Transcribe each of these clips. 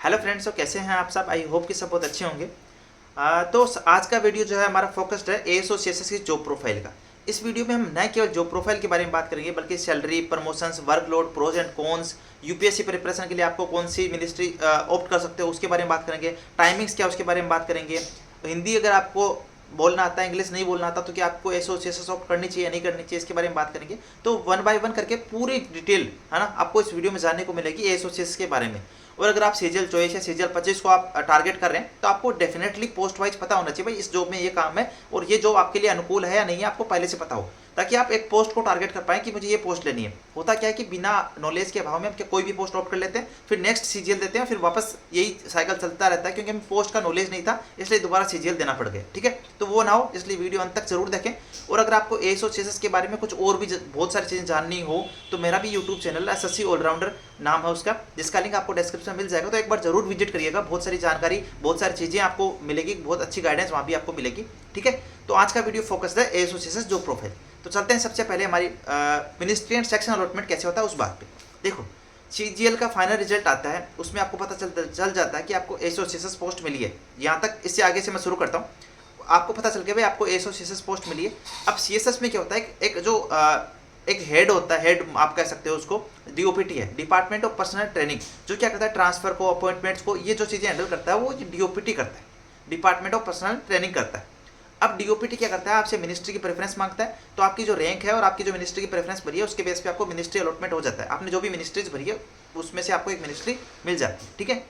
Hello friends, तो कैसे हैं आप सब। आई होप कि सब बहुत अच्छे होंगे। तो आज का वीडियो जो है हमारा फोकस्ड है एएसओ सीएसएस की जॉब प्रोफाइल का। इस वीडियो में हम न केवल जॉब प्रोफाइल के बारे में बात करेंगे बल्कि salary, promotions, workload, pros and cons, UPSC preparation के लिए आपको कौन सी मिनिस्ट्री ऑप्ट कर सकते हो उसके बारे में बात करेंगे। टाइमिंग्स क्या उसके बारे में बात करेंगे। हिंदी अगर आपको बोलना आता है, इंग्लिश नहीं बोलना आता, तो क्या आपको एसओ सीएसएस ऑप्ट करनी चाहिए या नहीं करनी चाहिए, इसके बारे में बात करेंगे। तो वन बाय वन करके पूरी डिटेल है ना आपको इस वीडियो में जानने को मिलेगी एसओ सीएसएस के बारे में। और अगर आप सीजीएल 24 या सीजीएल 25 को आप टारगेट कर रहे हैं तो आपको डेफिनेटली पोस्ट वाइज पता होना चाहिए भाई इस जॉब में ये काम है और ये जॉब आपके लिए अनुकूल है या नहीं है, आपको पहले से पता हो, ताकि आप एक पोस्ट को टारगेट कर पाएं कि मुझे ये पोस्ट लेनी है। होता क्या है कि बिना नॉलेज के अभाव में हम कोई भी पोस्ट ऑप्ट कर लेते हैं, फिर नेक्स्ट सीजीएल देते हैं, फिर वापस यही साइकिल चलता रहता है क्योंकि हमें पोस्ट का नॉलेज नहीं था, इसलिए दोबारा सीजीएल देना पड़ गया। ठीक है, तो वो ना हो, इसलिए वीडियो अंत तक जरूर देखें। और अगर आपको एएसओ सीएसएस के बारे में कुछ और भी बहुत सारी चीज़ें जाननी हो तो मेरा भी यूट्यूब चैनल एसएससी ऑलराउंडर नाम है उसका, जिसका लिंक आपको डिस्क्रिप्शन में मिल जाएगा। तो एक बार जरूर विजिट करिएगा, बहुत सारी जानकारी, बहुत सारी चीज़ें आपको मिलेगी, बहुत अच्छी गाइडेंस वहाँ भी आपको मिलेगी। ठीक है, तो आज का वीडियो फोकस है एएसओ सीएसएस जॉब प्रोफाइल। तो चलते हैं सबसे पहले हमारी मिनिस्ट्री एंड सेक्शन अलॉटमेंट कैसे होता है उस बात पे। देखो, सीजीएल का फाइनल रिजल्ट आता है, उसमें आपको पता चल जाता है कि आपको एएसओ सीएसएस पोस्ट मिली है। यहाँ तक, इससे आगे से मैं शुरू करता हूँ। आपको पता चल गया भाई आपको एएसओ सीएसएस पोस्ट मिली है। अब सीएसएस में क्या होता है, एक जो एक हेड होता है, हेड आप कह सकते हो उसको, डीओपीटी है, डिपार्टमेंट ऑफ पर्सनल ट्रेनिंग, जो क्या करता है ट्रांसफर को, अपॉइंटमेंट्स को, ये जो चीज़ें हैंडल करता है वो डीओपीटी करता है, डिपार्टमेंट ऑफ पर्सनल ट्रेनिंग करता है। अब डीओपीटी क्या करता है, आपसे मिनिस्ट्री की प्रेफरेंस मांगता है, तो आपकी जो रैंक है और आपकी जो मिनिस्ट्री की प्रेफरेंस भरी है उसके बेस पे आपको मिनिस्ट्री अलॉटमेंट हो जाता है। आपने जो भी मिनिस्ट्रीज भरी है उसमें से आपको एक मिनिस्ट्री मिल जाती है। ठीक है,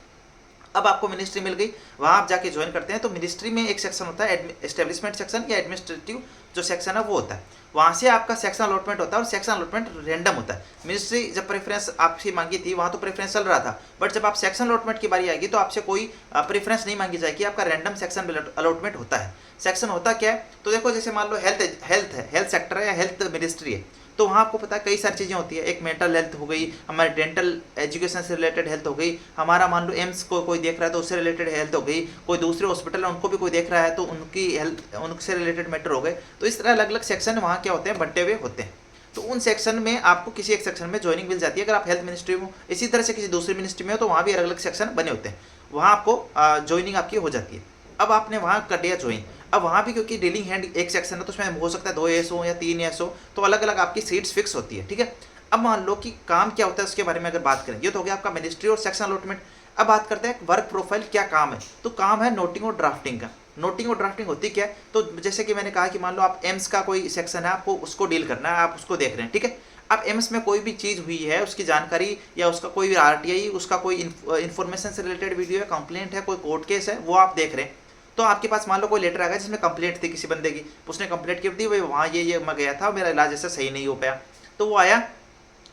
अब आपको मिनिस्ट्री मिल गई, वहाँ आप जाके ज्वाइन करते हैं। तो मिनिस्ट्री में एक सेक्शन होता है एस्टेब्लिशमेंट सेक्शन या एडमिनिस्ट्रेटिव जो सेक्शन है वो होता है, वहाँ से आपका सेक्शन अलॉटमेंट होता है और सेक्शन अलॉटमेंट रेंडम होता है। मिनिस्ट्री जब प्रेफरेंस आपसे मांगी थी वहाँ तो प्रेफरेंस चल रहा था, बट जब आप सेक्शन अलॉटमेंट की बारी आएगी तो आपसे कोई प्रेफरेंस नहीं मांगी जाएगी, आपका रैंडम सेक्शन अलॉटमेंट होता है। सेक्शन होता क्या है, तो देखो जैसे मान लो हेल्थ सेक्टर है या हेल्थ मिनिस्ट्री है, तो वहाँ आपको पता है कई सारी चीज़ें होती है। एक मेंटल हेल्थ हो गई, हमारे डेंटल एजुकेशन से रिलेटेड हेल्थ हो गई, हमारा मान लो एम्स को कोई देख रहा है तो उससे रिलेटेड हेल्थ हो गई, कोई दूसरे हॉस्पिटल है उनको भी कोई देख रहा है तो उनकी हेल्थ, उनसे रिलेटेड मैटर हो गए। तो इस तरह अलग अलग सेक्शन वहाँ क्या होते हैं, बंटे हुए होते हैं। तो उन सेक्शन में आपको किसी एक सेक्शन में ज्वाइनिंग मिल जाती है अगर आप हेल्थ मिनिस्ट्री में हो। इसी तरह से किसी दूसरी मिनिस्ट्री में हो तो वहाँ भी अलग अलग सेक्शन बने होते हैं, वहाँ आपको ज्वाइनिंग आपकी हो जाती है। अब आपने वहाँ कर दिया ज्वाइन। अब वहाँ भी क्योंकि डीलिंग हैंड एक सेक्शन है तो उसमें हो सकता है 2 एएसओ या 3 एएसओ, तो अलग अलग आपकी सीट्स फिक्स होती है। ठीक है, अब मान लो कि काम क्या होता है उसके बारे में अगर बात करें, ये तो हो गया आपका मिनिस्ट्री और सेक्शन अलॉटमेंट। अब बात करते हैं वर्क प्रोफाइल क्या काम है, तो काम है नोटिंग और ड्राफ्टिंग का। नोटिंग और ड्राफ्टिंग होती क्या है, तो जैसे कि मैंने कहा कि मान लो आप एम्स का कोई सेक्शन है, आपको उसको डील करना है, आप उसको देख रहे हैं। ठीक है, अब एम्स में कोई भी चीज़ हुई है उसकी जानकारी या उसका कोई भी आरटीआई, उसका कोई इन्फॉर्मेशन से रिलेटेड वीडियो है, कंप्लेंट है, कोई कोर्ट केस है, वो आप देख रहे हैं। तो आपके पास मान लो कोई लेटर आ गया जिसमें कंप्लेंट थी किसी बंदे की, उसने कंप्लेंट की थी भाई वहाँ ये मैं गया था, मेरा इलाज ऐसा सही नहीं हो पाया, तो वो आया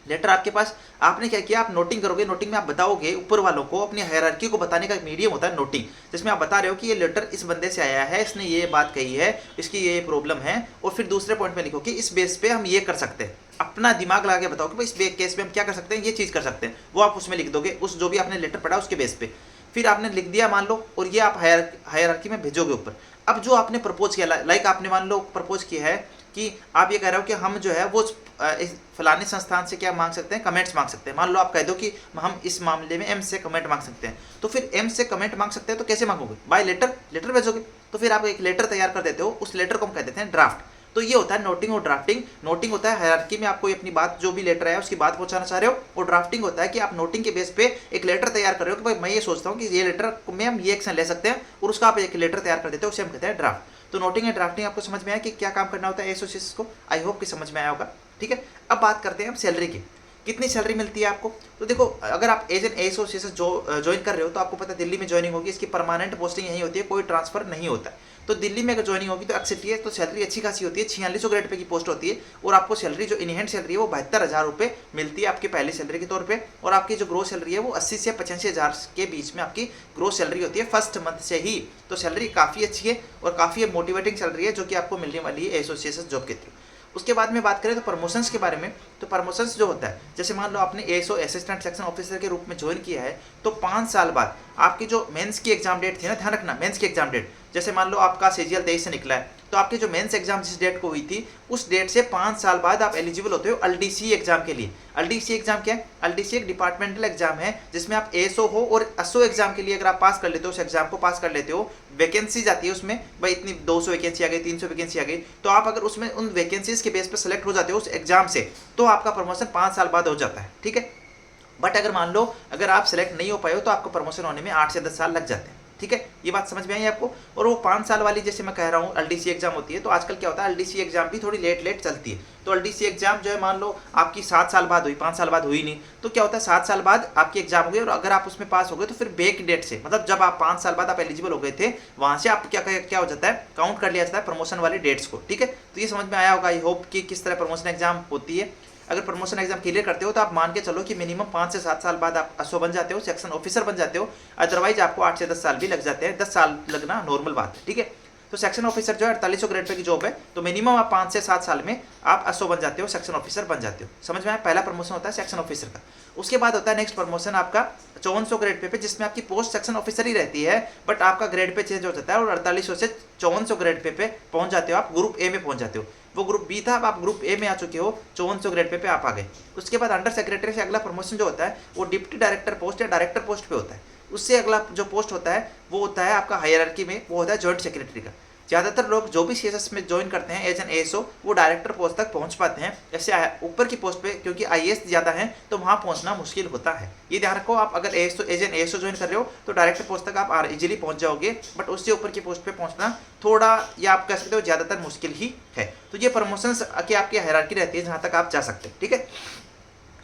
लेटर आपके पास। आपने क्या किया, आप नोटिंग करोगे, नोटिंग में आप बताओगे ऊपर वालों को, अपनी हायरार्की को बताने का एक मीडियम होता है नोटिंग, जिसमें आप बता रहे हो कि ये लेटर इस बंदे से आया है, इसने ये बात कही है, इसकी ये प्रॉब्लम है, और फिर दूसरे पॉइंट में लिखो कि इस बेस पे हम ये कर सकते हैं। अपना दिमाग लगा के बताओ कि भाई इस केस में हम क्या कर सकते हैं, ये चीज़ कर सकते हैं, वो आप उसमें लिख दोगे, उस जो भी आपने लेटर पढ़ा उसके बेस पे। फिर आपने लिख दिया मान लो, और ये आप हायरार्की में भेजोगे ऊपर। अब जो आपने प्रपोज किया, लाइक आपने मान लो प्रपोज किया है कि आप ये कह रहे हो कि हम जो है वो इस फलाने संस्थान से क्या मांग सकते हैं, कमेंट्स मांग सकते हैं। मान लो आप कह दो कि हम इस मामले में एम से कमेंट मांग सकते हैं, तो फिर एम से कमेंट मांग सकते हैं तो कैसे मांगोगे, बाय लेटर भेजोगे। तो फिर आप एक लेटर तैयार कर देते हो, उस लेटर को हम कह देते हैं ड्राफ्ट। तो ये होता है नोटिंग और ड्राफ्टिंग। नोटिंग होता है हायरार्की में आपको अपनी बात, जो भी लेटर है उसकी बात पहुंचाना चाह रहे हो, और ड्राफ्टिंग होता है कि आप नोटिंग के बेस पे एक लेटर तैयार कर रहे हो कि भाई मैं ये सोचता हूँ कि ये लेटर में हम ये एक्शन ले सकते हैं, और उसका आप एक लेटर तैयार कर देते हो, उसे हम कहते हैं ड्राफ्ट। तो नोटिंग एंड ड्राफ्टिंग आपको समझ में आया कि क्या काम करना होता है एसोसिएट्स को, आई होप कि समझ में आया होगा। ठीक है, अब बात करते हैं हम सैलरी की, कितनी सैलरी मिलती है आपको। तो देखो, अगर आप एज एन एसोसिएशन ज्वाइन कर रहे हो तो आपको पता है दिल्ली में ज्वाइनिंग होगी, इसकी परमानेंट पोस्टिंग यही होती है, कोई ट्रांसफर नहीं होता है। तो दिल्ली में अगर ज्वाइनिंग होगी तो एक्सेप्ट है, तो सैलरी अच्छी खासी होती है, 4600 ग्रेड पे की पोस्ट होती है, और आपको सैलरी जो इन हैंड सैलरी है वो 72,000 रुपये मिलती है आपकी पहली सैलरी के तौर पे, और आपकी जो ग्रोस सैलरी है वो 80 से 85,000 के बीच में आपकी ग्रोस सैलरी होती है फर्स्ट मंथ से ही। तो सैलरी काफ़ी अच्छी है और काफ़ी मोटिवेटिंग सैलरी है जो कि आपको मिलने वाली है एसोसिएशन जॉब के थ्रू। उसके बाद में बात करें तो प्रमोशंस के बारे में, तो प्रमोशंस जो होता है, जैसे मान लो आपने एएसओ असिस्टेंट सेक्शन ऑफिसर के रूप में ज्वाइन किया है, तो 5 साल बाद आपकी जो मेंस की एग्जाम डेट थी ना, ध्यान रखना मेंस की एग्जाम डेट, जैसे मान लो आपका सीजीएल 23 से निकला है, तो आपके जो मेंस एग्जाम जिस डेट को हुई थी उस डेट से 5 साल बाद आप एलिजिबल होते हो एलडीसी एग्जाम के लिए। एलडीसी एग्जाम क्या है? एलडीसी एक डिपार्टमेंटल एग्जाम है जिसमें आप एएसओ हो और एसओ एग्जाम के लिए अगर आप पास कर लेते हो, उस एग्जाम को पास कर लेते हो, वैकेंसी जाती है उसमें, भाई इतनी 200 वैकेंसी आ गई, 300 वैकेंसी आ गई, तो आप अगर उसमें उन वैकेंसीज के बेस पर सेलेक्ट हो जाते हो उस एग्जाम से, तो आपका प्रमोशन 5 साल बाद हो जाता है, ठीक है। बट अगर मान लो अगर आप सेलेक्ट नहीं हो पाए हो तो आपको प्रमोशन होने में 8 से 10 साल लग जाते हैं, ठीक है। ये बात समझ में आई आपको? और वो 5 साल वाली जैसे मैं कह रहा हूँ एलडीसी एग्जाम होती है, तो आजकल क्या होता है एलडीसी एग्जाम भी थोड़ी लेट चलती है। तो एलडीसी एग्जाम जो है मान लो आपकी 7 साल बाद हुई, 5 साल बाद हुई नहीं, तो क्या होता है 7 साल बाद आपकी एग्जाम हो गई और अगर आप उसमें पास हो गए तो फिर बैक डेट से, मतलब जब आप 5 साल बाद आप एलिजिबल हो गए थे वहां से आप क्या हो जाता है, काउंट कर लिया जाता है प्रमोशन वाली डेट्स को, ठीक है। तो ये समझ में आया होगा आई होप कि किस तरह प्रमोशन एग्जाम होती है। अगर प्रमोशन एग्जाम क्लियर करते हो तो आप मान के चलो कि मिनिमम 5 से 7 साल बाद आप एसओ बन जाते हो, सेक्शन ऑफिसर बन जाते हो, अदरवाइज आपको 8 से 10 साल भी लग जाते हैं, 10 साल लगना नॉर्मल बात है, ठीक है। तो सेक्शन ऑफिसर जो है 4800 ग्रेड पे की जॉब है, तो मिनिमम आप 5 से 7 साल में आप एसओ बन जाते हो, सेक्शन ऑफिसर बन जाते हो। समझ में आया? पहला प्रमोशन होता है सेक्शन ऑफिसर का। उसके बाद होता है नेक्स्ट प्रमोशन आपका 5400 ग्रेड पे जिसमें आपकी पोस्ट सेक्शन ऑफिसर ही रहती है, बट आपका ग्रेड पे चेंज हो जाता है और 4800 से 5400 ग्रेड पे पहुंच जाते हो, आप ग्रुप ए में पहुंच जाते हो। वो ग्रुप बी था, अब आप ग्रुप ए में आ चुके हो, 5400 ग्रेड पे आप आ गए। उसके बाद अंडर सेक्रेटरी से अगला प्रमोशन जो होता है वो डिप्टी डायरेक्टर पोस्ट या डायरेक्टर पोस्ट पे होता है। उससे अगला जो पोस्ट होता है वो होता है आपका हायरार्की में, वो होता है जॉइंट सेक्रेटरी का। ज़्यादातर लोग जो भी सीएसएस में ज्वाइन करते हैं एज एन एएसओ वो डायरेक्टर पोस्ट तक पहुंच पाते हैं। जैसे ऊपर की पोस्ट पे क्योंकि आईएएस ज़्यादा है तो वहां पहुंचना मुश्किल होता है, ये ध्यान रखो। आप अगर एज एन एएसओ ज्वाइन कर रहे हो तो डायरेक्टर पोस्ट तक आप इजीली पहुंच जाओगे, बट उससे ऊपर की पोस्ट पे पहुंचना थोड़ा, या आप कह सकते हो ज़्यादातर मुश्किल ही है। तो ये प्रमोशन की आपकी हायरार्की रहती है जहाँ तक आप जा सकते हैं, ठीक है।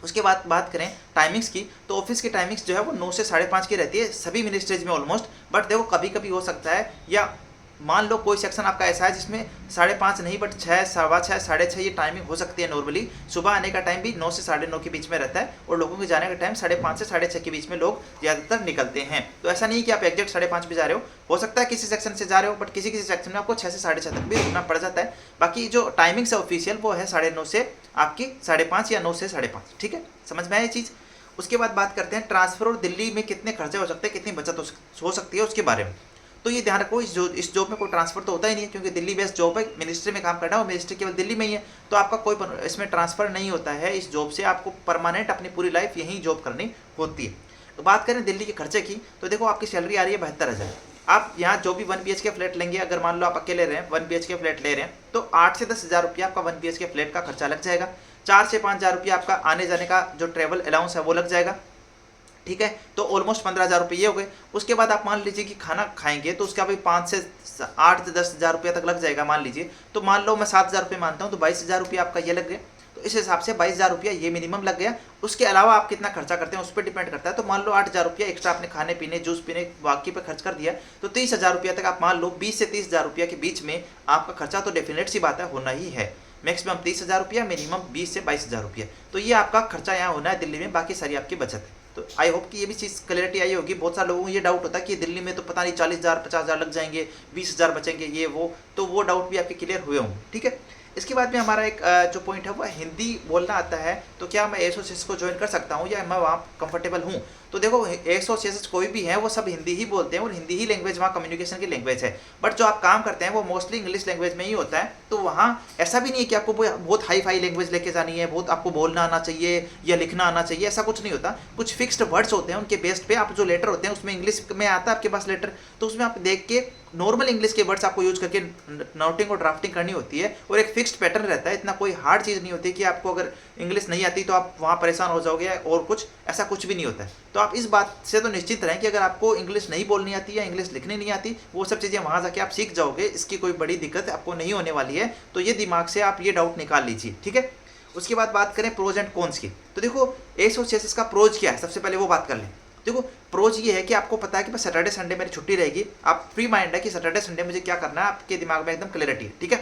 उसके बाद बात करें टाइमिंग्स की, तो ऑफिस की टाइमिंग्स जो है वो 9 से 5:30 की रहती है सभी मिनिस्ट्रीज में ऑलमोस्ट। बट देखो कभी कभी हो सकता है, या मान लो कोई सेक्शन आपका ऐसा है जिसमें 5:30 नहीं बट 6, 6:15, 6:30 ये टाइमिंग हो सकती है नॉर्मली। सुबह आने का टाइम भी 9 से 9:30 के बीच में रहता है और लोगों के जाने का टाइम 5:30 से 6:30 के बीच में लोग ज़्यादातर निकलते हैं। तो ऐसा नहीं कि आप एग्जैक्ट 5:30 पे जा रहे हो सकता है किसी सेक्शन से जा रहे हो, बट किसी सेक्शन में आपको 6 से 6:30 तक भी रुकना पड़ जाता है। बाकी जो टाइमिंग्स है ऑफिशियल वो है 9:30 से आपकी 5:30 या 9 से 5:30, ठीक है। समझ में आया ये चीज़? उसके बाद बात करते हैं ट्रांसफर और दिल्ली में कितने खर्चे हो सकते हैं, कितनी बचत हो सकती है उसके बारे में। तो ये ध्यान रखो इस जॉब में कोई ट्रांसफर तो होता ही नहीं है क्योंकि दिल्ली बेस्ड जॉब है, मिनिस्ट्री में काम करना है और मिनिस्ट्री केवल दिल्ली में ही है, तो आपका कोई इसमें ट्रांसफर नहीं होता है। इस जॉब से आपको परमानेंट अपनी पूरी लाइफ यहीं जॉब करनी होती है। तो बात करें दिल्ली के खर्चे की, तो देखो आपकी सैलरी आ रही है 72,000। आप यहाँ जो भी 1 BHK फ्लैट लेंगे, अगर मान लो आप अकेले रहे हैं 1 BHK फ्लैट ले रहे हैं तो 8 से 10,000 रुपया आपका 1 BHK फ्लैट का खर्चा लग जाएगा। 4 से 5,000 रुपया आपका आने जाने का जो ट्रेवल अलाउंस है वो लग जाएगा, ठीक है। तो ऑलमोस्ट 15,000 रुपये ये हो गए। उसके बाद आप मान लीजिए कि खाना खाएंगे तो उसका भी 5 से 8 से 10,000 रुपया तक लग जाएगा मान लीजिए। तो मान लो मैं 7,000 रुपये मानता हूँ तो 22,000 रुपया आपका ये लग गया। तो इस हिसाब से 22,000 रुपया ये मिनिमम लग गया। उसके अलावा आप कितना खर्चा करते हैं उस पर डिपेंड करता है। तो मान लो 8,000 रुपया एक्स्ट्रा आपने खाने पीने जूस पीने बाकी पे खर्च कर दिया तो 30,000 रुपया तक आप मान लो 20 से 30,000 रुपया के बीच में आपका खर्चा तो डेफिनेट सी बात है होना ही है। मैक्सिमम 30,000 रुपया, मिनिमम 20 से 22,000 रुपया। तो ये आपका खर्चा यहाँ होना है दिल्ली में, बाकी सारी आपकी बचत है। तो आई होप कि ये भी चीज़ क्लैरिटी आई होगी। बहुत सारे लोगों को ये डाउट होता है कि दिल्ली में तो पता नहीं 40,000 50,000 लग जाएंगे, 20,000 बचेंगे ये वो, तो वो डाउट भी आपके क्लियर हुए होंगे, ठीक है। इसके बाद में हमारा एक जो पॉइंट है वो हिंदी बोलना आता है, तो क्या मैं एसोसिएस को ज्वाइन कर सकता हूँ या मैं वहाँ कंफर्टेबल हूँ। तो देखो एसोसिएस कोई भी है वो सब हिंदी ही बोलते हैं और हिंदी ही लैंग्वेज वहाँ कम्युनिकेशन की लैंग्वेज है। बट जो आप काम करते हैं वो मोस्टली इंग्लिश लैंग्वेज में ही होता है। तो वहाँ ऐसा भी नहीं है कि आपको बहुत हाई फाई लैंग्वेज लेके जानी है, बहुत आपको बोलना आना चाहिए या लिखना आना चाहिए, ऐसा कुछ नहीं होता। कुछ फिक्स्ड वर्ड्स होते हैं, उनके बेस्ड पे आप जो लेटर होते हैं उसमें इंग्लिश में आता है आपके पास लेटर, तो उसमें आप देख के नॉर्मल इंग्लिश के वर्ड्स आपको यूज करके नोटिंग और ड्राफ्टिंग करनी होती है और एक फिक्स्ड पैटर्न रहता है। इतना कोई हार्ड चीज़ नहीं होती कि आपको अगर इंग्लिश नहीं आती तो आप वहाँ परेशान हो जाओगे और कुछ ऐसा कुछ भी नहीं होता है। तो आप इस बात से तो निश्चित रहें कि अगर आपको इंग्लिश नहीं बोलनी आती या इंग्लिश लिखनी नहीं आती वो सब चीज़ें वहाँ जाके आप सीख जाओगे, इसकी कोई बड़ी दिक्कत आपको नहीं होने वाली है। तो ये दिमाग से आप ये डाउट निकाल लीजिए, ठीक है। उसके बाद बात करें प्रोज एंड कॉन्स की, तो देखो एसोसिएशन का प्रोज क्या है, सबसे पहले वो बात कर लें। देखो प्रोज ये है कि आपको पता है कि बस सैटरडे संडे मेरी छुट्टी रहेगी, आप फ्री माइंड है कि सैटरडे संडे मुझे क्या करना है, आपके दिमाग में एकदम क्लैरिटी है, ठीक है।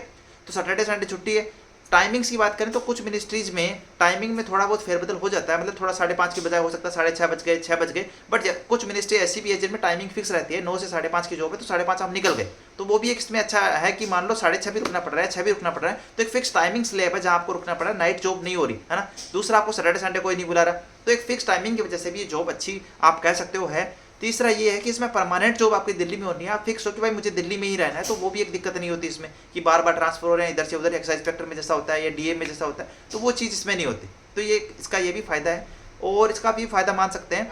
तो सैटरडे संडे छुट्टी है। टाइमिंग्स की बात करें तो कुछ मिनिस्ट्रीज में टाइमिंग में थोड़ा बहुत फेरबदल हो जाता है, मतलब थोड़ा 5:30 की बजाय हो सकता है 6:30 बज गए, 6 बज गए। बट कुछ मिनिस्ट्री ऐसी भी है जिनमें टाइमिंग फिक्स रहती है, 9 से 5:30 की जॉब है तो 5:30 आप निकल गए। तो वो भी एक इसमें अच्छा है कि मान लो 6:30 भी रुकना पड़ रहा है, 6 भी रुकना पड़ रहा है, तो एक फिक्स टाइमिंग स्लैब है जहाँ आपको रुकना पड़ रहा है, नाइट जॉब नहीं हो रही है ना। दूसरा आपको सैटरडे संडे कोई नहीं बुला रहा, तो एक फिक्स टाइमिंग की वजह से भी ये जॉब अच्छी आप कह सकते हो है। तीसरा ये है कि इसमें परमानेंट जॉब आपकी दिल्ली में होनी है, आप फिक्स हो कि भाई मुझे दिल्ली में ही रहना है, तो वो भी एक दिक्कत नहीं होती इसमें कि बार बार ट्रांसफर हो रहे हैं इधर से उधर, एक्साइज इंस्पेक्टर में जैसा होता है या डीए में जैसा होता है, तो वो चीज़ इसमें नहीं होती। तो ये इसका ये भी फायदा है। और इसका भी फायदा मान सकते हैं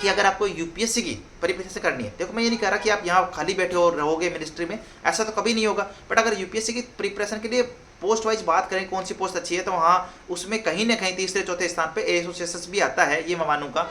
कि अगर आपको यूपीएससी की प्रिपरेशन से करनी है, देखो मैं ये नहीं कह रहा कि आप यहाँ खाली बैठे और रहोगे मिनिस्ट्री में, ऐसा तो कभी नहीं होगा। बट अगर यूपीएससी की प्रिपरेशन के लिए पोस्ट वाइज बात करें कौन सी पोस्ट अच्छी है, तो हाँ उसमें कहीं ना कहीं तीसरे चौथे स्थान पे एएसओ भी आता है, ये मैं मानूंगा।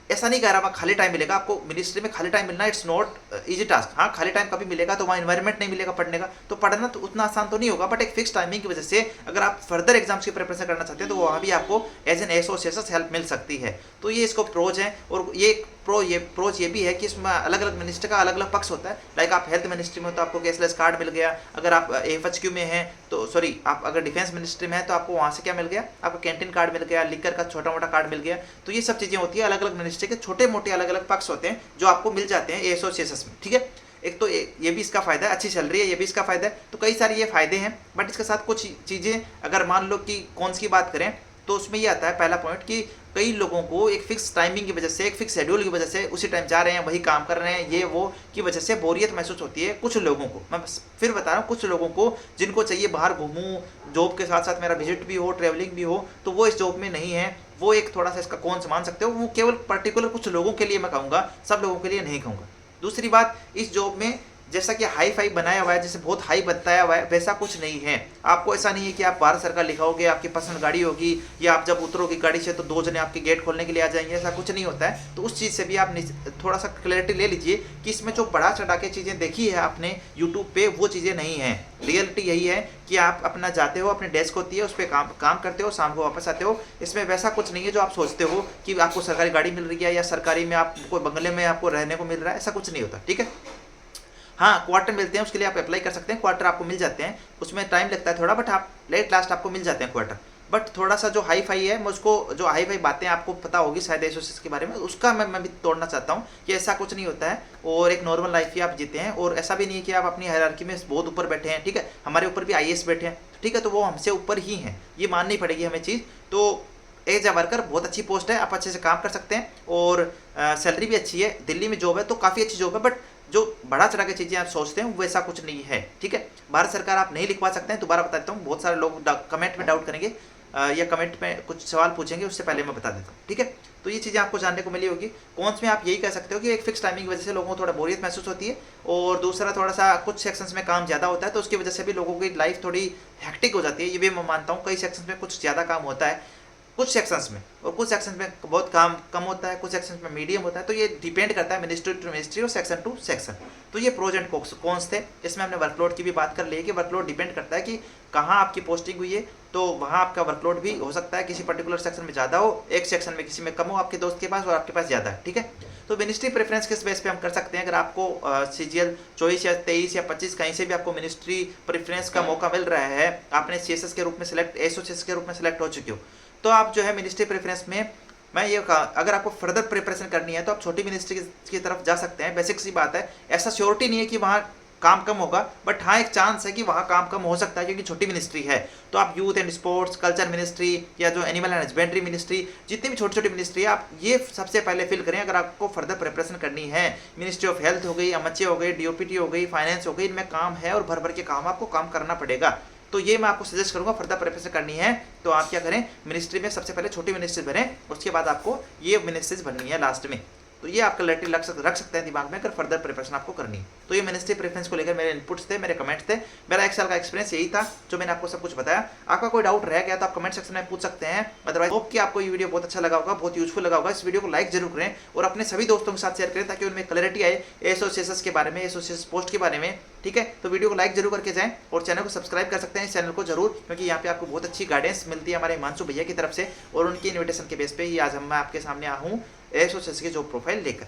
ऐसा नहीं कह रहा वहाँ खाली टाइम मिलेगा आपको, मिनिस्ट्री में खाली टाइम मिलना इट्स नॉट इजी टास्क। हाँ खाली टाइम कभी मिलेगा तो वहाँ इन्वायरमेंट नहीं मिलेगा पढ़ने का, तो पढ़ना तो उतना आसान तो नहीं होगा, बट एक फिक्स टाइमिंग की वजह से अगर आप फर्दर एग्जाम्स की प्रिपरेशन करना चाहते हैं तो वहाँ भी आपको एज एन एसोसिएशन हेल्प मिल सकती है। तो ये इसको प्रोज है। और ये प्रोज ये भी है कि इसमें अलग अलग मिनिस्टर का अलग अलग पक्ष होता है। लाइक आप हेल्थ मिनिस्ट्री में हो तो आपको कैशलेस कार्ड मिल गया, अगर आप एफएचक्यू में हैं तो सॉरी आप अगर डिफेंस मिनिस्ट्री में है तो आपको वहाँ से क्या मिल गया, आपको कैंटीन कार्ड मिल गया, लिकर का छोटा मोटा कार्ड मिल गया। तो ये सब चीज़ें होती है, अलग अलग मिनिस्ट्री के छोटे मोटे अलग अलग पक्ष होते हैं जो आपको मिल जाते हैं एसोसिएशन में, ठीक है। एक तो ये भी इसका फायदा है, अच्छी चल रही है, ये भी इसका फायदा है। तो कई सारे ये फायदे हैं, बट इसके साथ कुछ चीज़ें अगर मान लो कि कौन सी बात करें तो उसमें ये आता है पहला पॉइंट कि कई लोगों को एक फिक्स टाइमिंग की वजह से, एक फिक्स शेड्यूल की वजह से उसी टाइम जा रहे हैं, वही काम कर रहे हैं, ये वो की वजह से बोरियत महसूस होती है कुछ लोगों को। मैं फिर बता रहा हूँ कुछ लोगों को जिनको चाहिए बाहर घूमूं, जॉब के साथ साथ मेरा विजिट भी हो, ट्रैवलिंग भी हो, तो वो इस जॉब में नहीं है। वो एक थोड़ा सा इसका कौन मान सकते हो, वो केवल पर्टिकुलर कुछ लोगों के लिए मैं कहूँगा, सब लोगों के लिए नहीं कहूँगा। दूसरी बात, इस जॉब में जैसा कि हाई फाई बनाया हुआ है, जैसे बहुत हाई बताया हुआ है, वैसा कुछ नहीं है। आपको ऐसा नहीं है कि आप भारत सरकार लिखाओगे, आपकी पर्सनल गाड़ी होगी, या आप जब उतरोगे गाड़ी से तो 2 जने आपके गेट खोलने के लिए आ जाएंगे, ऐसा कुछ नहीं होता है। तो उस चीज़ से भी आप थोड़ा सा क्लैरिटी ले लीजिए कि इसमें जो बढ़ा चढ़ा के चीज़ें देखी है आपने यूट्यूब पे, वो चीज़ें नहीं है। रियलिटी यही है कि आप अपना जाते हो, अपनी डेस्क होती है उस पर काम करते हो, शाम को वापस आते हो। इसमें वैसा कुछ नहीं है जो आप सोचते हो कि आपको सरकारी गाड़ी मिल रही है या सरकारी में आपको बंगले में आपको रहने को मिल रहा है, ऐसा कुछ नहीं होता, ठीक है। हाँ क्वार्टर मिलते हैं, उसके लिए आप अप्लाई कर सकते हैं, क्वार्टर आपको मिल जाते हैं, उसमें टाइम लगता है थोड़ा, बट आप लेट लास्ट आपको मिल जाते हैं क्वार्टर। बट थोड़ा सा जो हाई फाई है, मैं उसको जो हाई फाई बातें आपको पता होगी शायद एसोसिएशन के बारे में, उसका मैं भी तोड़ना चाहता हूँ कि ऐसा कुछ नहीं होता है और एक नॉर्मल लाइफ ही आप जीते हैं। और ऐसा भी नहीं है कि आप अपनी हायरार्की में बहुत ऊपर बैठे हैं, ठीक है। हमारे ऊपर भी आईएएस बैठे हैं, ठीक है, तो वो हमसे ऊपर ही हैं, ये माननी पड़ेगी हमें चीज़। तो एज ए वर्कर बहुत अच्छी पोस्ट है, आप अच्छे से काम कर सकते हैं और सैलरी भी अच्छी है, दिल्ली में जॉब है तो काफ़ी अच्छी जॉब है। बट जो बड़ा चढ़ा के चीज़ें आप सोचते हैं वैसा कुछ नहीं है, ठीक है। भारत सरकार आप नहीं लिखवा सकते हैं, दोबारा बता देता हूँ, बहुत सारे लोग कमेंट में डाउट करेंगे या कमेंट में कुछ सवाल पूछेंगे, उससे पहले मैं बता देता हूँ, ठीक है। तो ये चीज़ें आपको जानने को मिली होगी। कौन में आप यही कह सकते हो कि एक फिक्स टाइमिंग की वजह से लोगों को थोड़ा बोरियत महसूस होती है, और दूसरा थोड़ा सा कुछ सेक्शंस में काम ज़्यादा होता है तो उसकी वजह से भी लोगों की लाइफ थोड़ी हेक्टिक हो जाती है, ये भी मैं मानता हूँ। कई सेक्शंस में कुछ ज़्यादा काम होता है कुछ सेक्शंस में, और कुछ सेक्शंस में बहुत काम कम होता है, कुछ सेक्शंस में मीडियम होता है। तो ये डिपेंड करता है मिनिस्ट्री टू मिनिस्ट्री और सेक्शन टू सेक्शन। तो ये प्रोज एंड कॉन्स थे। इसमें हमने वर्कलोड की भी बात कर ली कि वर्कलोड डिपेंड करता है कि कहाँ आपकी पोस्टिंग हुई है, तो वहाँ आपका वर्कलोड भी हो सकता है किसी पर्टिकुलर सेक्शन में ज़्यादा हो, एक सेक्शन में किसी में कम हो, आपके दोस्त के पास और आपके पास ज़्यादा है, ठीक है। तो मिनिस्ट्री प्रेफरेंस किस बेस पे हम कर सकते हैं, अगर आपको CGL 24 या 23 या 25 कहीं से भी आपको मिनिस्ट्री प्रेफरेंस का मौका मिल रहा है, आपने CSS के रूप में सिलेक्ट, एसोसिएशन के रूप में सिलेक्ट हो चुके हो, तो आप जो है मिनिस्ट्री प्रेफरेंस में, मैं ये कहा अगर आपको फर्दर प्रिपरेशन करनी है तो आप छोटी मिनिस्ट्री की तरफ जा सकते हैं। बेसिक सी बात है, ऐसा श्योरिटी नहीं है कि वहाँ काम कम होगा, बट हाँ एक चांस है कि वहाँ काम कम हो सकता है क्योंकि छोटी मिनिस्ट्री है। तो आप youth and sports, culture ministry या जो एनिमल एंड हस्बेंड्री मिनिस्ट्री, जितनी भी छोटी छोटी मिनिस्ट्री है, आप ये सबसे पहले फिल करें अगर आपको फर्दर प्रिपरेशन करनी है। मिनिस्ट्री ऑफ हेल्थ हो गई, एमएचए हो गई, DOPT हो गई, फाइनेंस हो गई, इनमें काम है और भर भर के काम आपको काम करना पड़ेगा। तो ये मैं आपको सजेस्ट करूंगा, फर्दर प्रिपरेशन करनी है तो आप क्या करें, मिनिस्ट्री में सबसे पहले छोटी मिनिस्ट्री भरें, उसके बाद आपको ये मिनिस्ट्रीज भरनी है लास्ट में। तो ये आपका क्लैरिटी रख सकते हैं दिमाग में अगर फर्दर प्रिपरेशन आपको करनी है। तो ये मिनिस्ट्री प्रेफरेंस को लेकर मेरे इनपुट्स थे, मेरे कमेंट्स थे, मेरा 1 साल का एक्सपीरियंस यही था जो मैंने आपको सब कुछ बताया। आपका कोई डाउट रह गया तो आप कमेंट सेक्शन में पूछ सकते हैं। अदरवाइज होप कि आपको ये वीडियो बहुत अच्छा लगा होगा, बहुत यूजफुल लगा होगा। इस वीडियो को लाइक जरूर करें और अपने सभी दोस्तों के साथ शेयर करें ताकि उनमें क्लैरिटी आए एसोसिएशन के बारे में, एसोसिएशन पोस्ट के बारे में, ठीक है। तो वीडियो को लाइक जरूर करके जाएं और चैनल को सब्सक्राइब कर सकते हैं, इस चैनल को जरूर, क्योंकि यहाँ पे आपको बहुत अच्छी गाइडेंस मिलती है हमारे हिमांशु भैया की तरफ से, और उनकी इन्विटेशन के बेस पे ही आज मैं आपके सामने आया हूँ एसोसिएशन की जॉब प्रोफाइल लेकर।